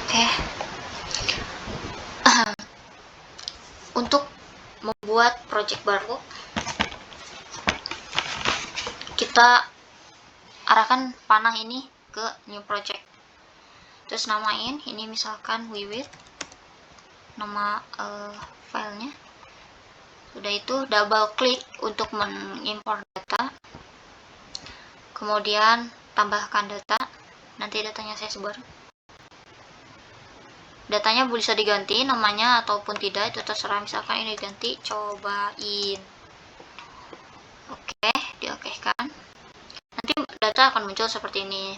Oke. Untuk membuat project baru, kita arahkan panah ini ke new project, terus namain ini misalkan wiwit, nama filenya. Sudah itu double klik untuk mengimport data, kemudian tambahkan data, nanti datanya saya sebar. Datanya bisa diganti namanya ataupun tidak, itu terserah. Misalkan ini ganti cobain. Oke, diokekan. Nanti data akan muncul seperti ini,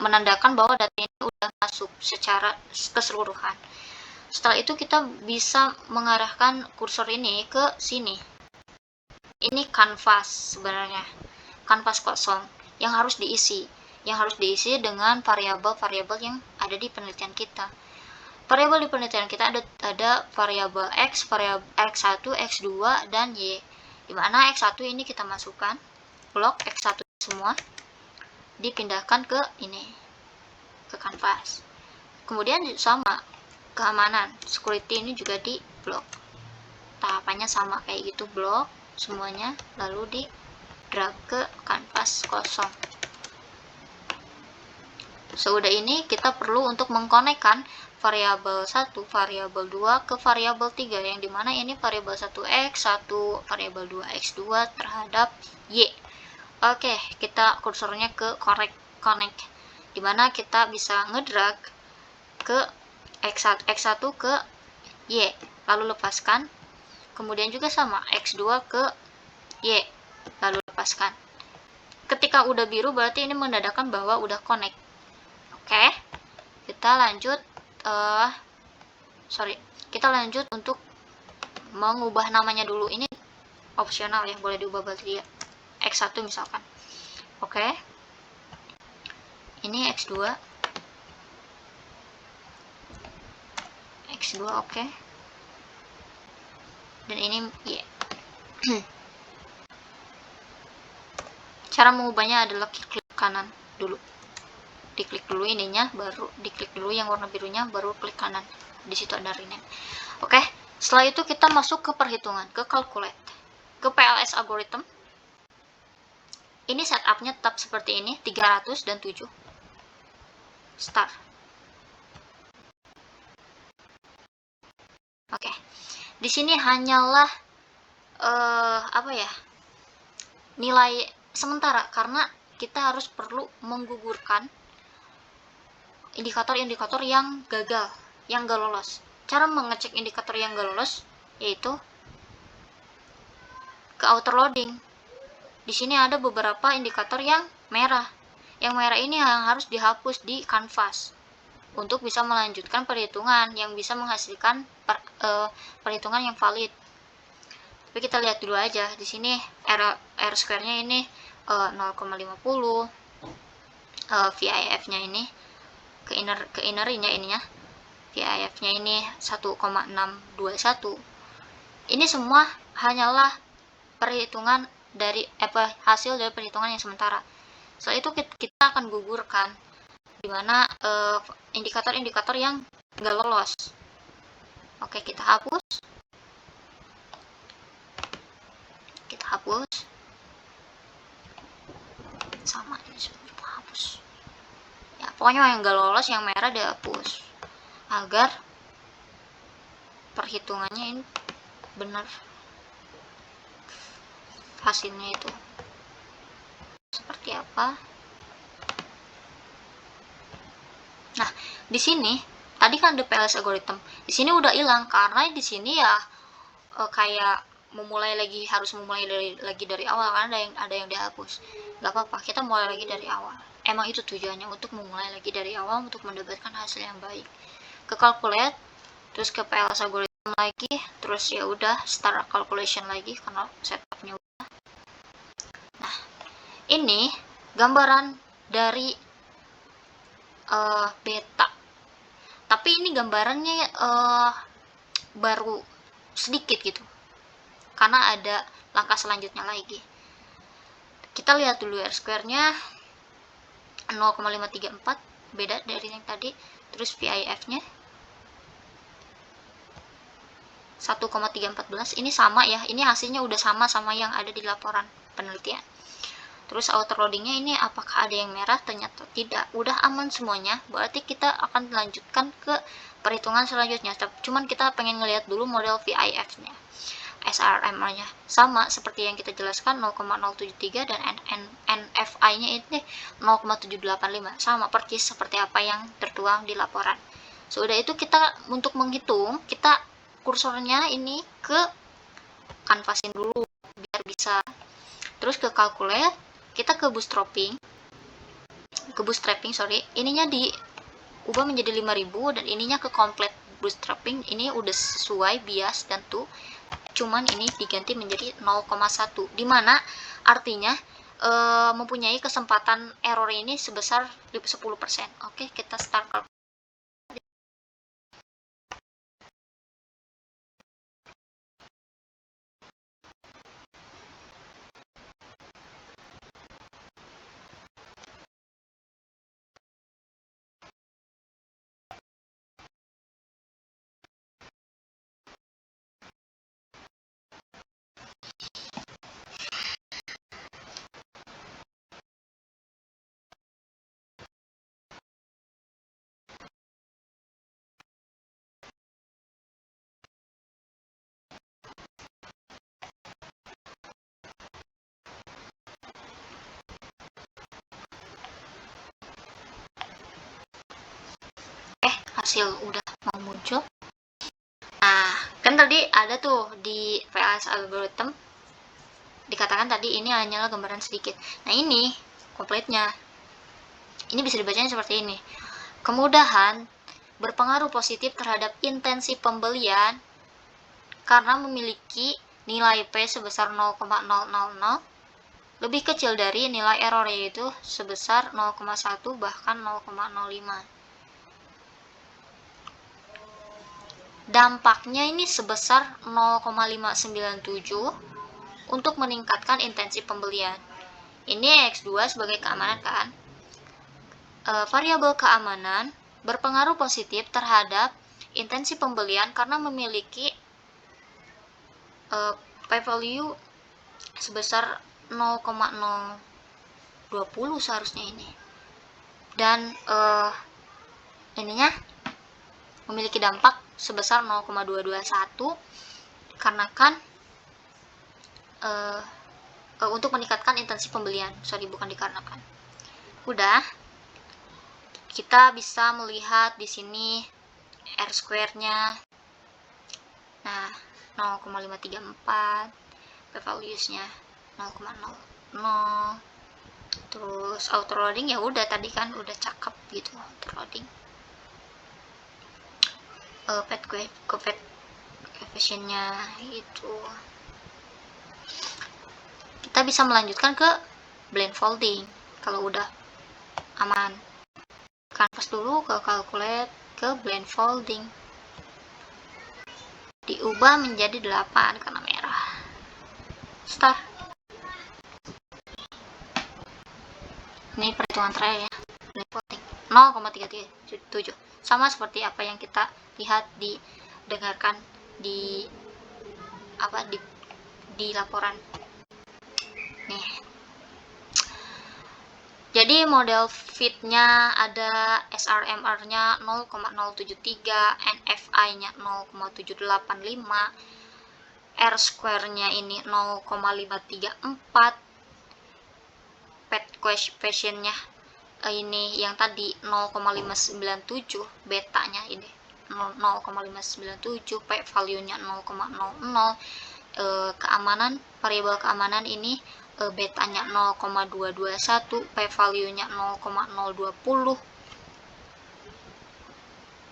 menandakan bahwa data ini udah masuk secara keseluruhan. Setelah itu kita bisa mengarahkan kursor ini ke sini. Ini kanvas sebenarnya, kanvas kosong yang harus diisi, dengan variabel-variabel yang ada di penelitian kita. Variabel di penelitian kita ada variabel X, variabel X1, X2, dan Y. Dimana X1 ini kita masukkan, blok X1 semua, dipindahkan ke ini, ke kanvas. Kemudian sama, keamanan, security ini juga di blok. Tahapannya sama kayak gitu, blok semuanya, lalu di drag ke kanvas kosong. Sudah ini kita perlu untuk mengkonekkan variabel 1, variabel 2 ke variabel 3, yang dimana ini variabel 1x, 1 variabel 2x2 terhadap y. Oke, kita kursornya ke connect, dimana kita bisa ngedrag ke x1 ke y, lalu lepaskan. Kemudian juga sama, x2 ke y, lalu lepaskan. Ketika udah biru berarti ini menandakan bahwa udah connect. Oke, kita lanjut. Kita lanjut untuk mengubah namanya dulu. Ini opsional ya, boleh diubah berarti ya, X1 misalkan. Oke, ini X2, oke, dan ini Y. Cara mengubahnya adalah klik kanan dulu, diklik dulu ininya, baru diklik dulu yang warna birunya, baru klik kanan. Di situ ada rename. Oke, setelah itu kita masuk ke perhitungan, ke calculate, ke PLS algorithm. Ini setupnya tetap seperti ini, 300 dan 7. Start. Oke, di sini hanyalah nilai sementara, karena kita harus perlu menggugurkan indikator-indikator yang gagal, yang gak lolos. Cara mengecek indikator yang gak lolos yaitu ke outer loading. Di sini ada beberapa indikator yang merah. Yang merah ini yang harus dihapus di kanvas untuk bisa melanjutkan perhitungan yang bisa menghasilkan perhitungan yang valid. Tapi kita lihat dulu aja. Di sini R square-nya ini 0,50, VIF-nya ini ke inner-nya ininya, VIF-nya ini 1,621. Ini semua hanyalah perhitungan dari hasil dari perhitungan yang sementara. Setelah itu kita akan gugurkan, dimana indikator-indikator yang nggak lolos. Oke, kita hapus. Sama ini semua hapus. Ya, pokoknya yang nggak lolos, yang merah dihapus agar perhitungannya ini benar hasilnya itu seperti apa. Nah, di sini tadi kan ada PLS algorithm, di sini udah hilang karena di sini ya kayak harus memulai dari awal, karena ada yang dihapus. Gak apa-apa, kita mulai lagi dari awal. Emang itu tujuannya, untuk memulai lagi dari awal, untuk mendapatkan hasil yang baik. Ke calculate, terus ke PLS algorithm lagi, terus ya udah start calculation lagi karena setupnya udah. Nah, ini gambaran dari beta, tapi ini gambarannya baru sedikit gitu karena ada langkah selanjutnya lagi. Kita lihat dulu R square-nya 0,534, beda dari yang tadi. Terus VIF-nya 1,314, ini sama ya, ini hasilnya udah sama yang ada di laporan penelitian. Terus outer loadingnya ini apakah ada yang merah? Ternyata tidak, udah aman semuanya. Berarti kita akan lanjutkan ke perhitungan selanjutnya. Cuman kita pengen ngelihat dulu model VIF-nya. SRM-nya sama seperti yang kita jelaskan, 0,073, dan NFI-nya ini 0,785, sama persis seperti apa yang tertuang di laporan. Sudah itu kita untuk menghitung, kita kursornya ini ke kanvasin dulu biar bisa, terus ke calculate, kita ke bootstrapping, ininya diubah menjadi 5000 dan ininya ke complete bootstrapping. Ini udah sesuai bias dan tuh, cuman ini diganti menjadi 0,1, dimana artinya mempunyai kesempatan error ini sebesar 10%. Oke, kita start. Hasil udah mau muncul. Nah, kan tadi ada tuh di VLS algorithm dikatakan tadi ini hanyalah gambaran sedikit. Nah, ini komplitnya. Ini bisa dibacanya seperti ini. Kemudahan berpengaruh positif terhadap intensi pembelian karena memiliki nilai P sebesar 0,000 lebih kecil dari nilai error, yaitu sebesar 0,1 bahkan 0,05. Dampaknya ini sebesar 0,597 untuk meningkatkan intensi pembelian. Ini X2 sebagai keamanan kan. Variabel keamanan berpengaruh positif terhadap intensi pembelian karena memiliki p-value sebesar 0,020 seharusnya ini. Dan ininya memiliki dampak sebesar 0,221 karena kan untuk meningkatkan intensi pembelian. Bukan dikarenakan. Udah, kita bisa melihat di sini R square-nya. Nah, 0,534, p-values-nya 0,00. Terus auto loading ya udah tadi kan udah cakep gitu, auto loading. Coefficient-nya itu. Kita bisa melanjutkan ke blindfolding kalau udah aman. Canvas dulu ke calculate, ke blindfolding. Diubah menjadi 8 karena merah. Start. Ini perhitungan terakhir ya. Blindfolding 0,337. Sama seperti apa yang kita lihat dengarkan di laporan. Nih. Jadi model fit-nya ada SRMR-nya 0,073, NFI-nya 0,785, R square-nya ini 0,534, pet coefficient-nya ini yang tadi 0,597, betanya ini 0,597, p value-nya 0,00, keamanan, variabel keamanan ini betanya 0,221, p value-nya 0,020,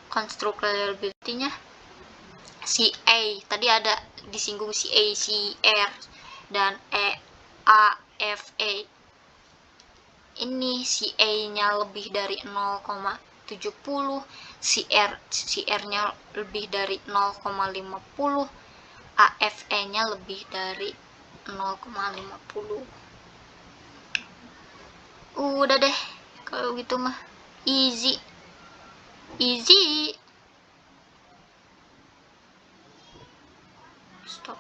construct reliability-nya CA, tadi ada disinggung CA, CR, dan AFA. Ini CA-nya lebih dari 0,70, CR-nya lebih dari 0,50, AFE-nya lebih dari 0,50. Udah deh kalau gitu mah. easy, easy, stop.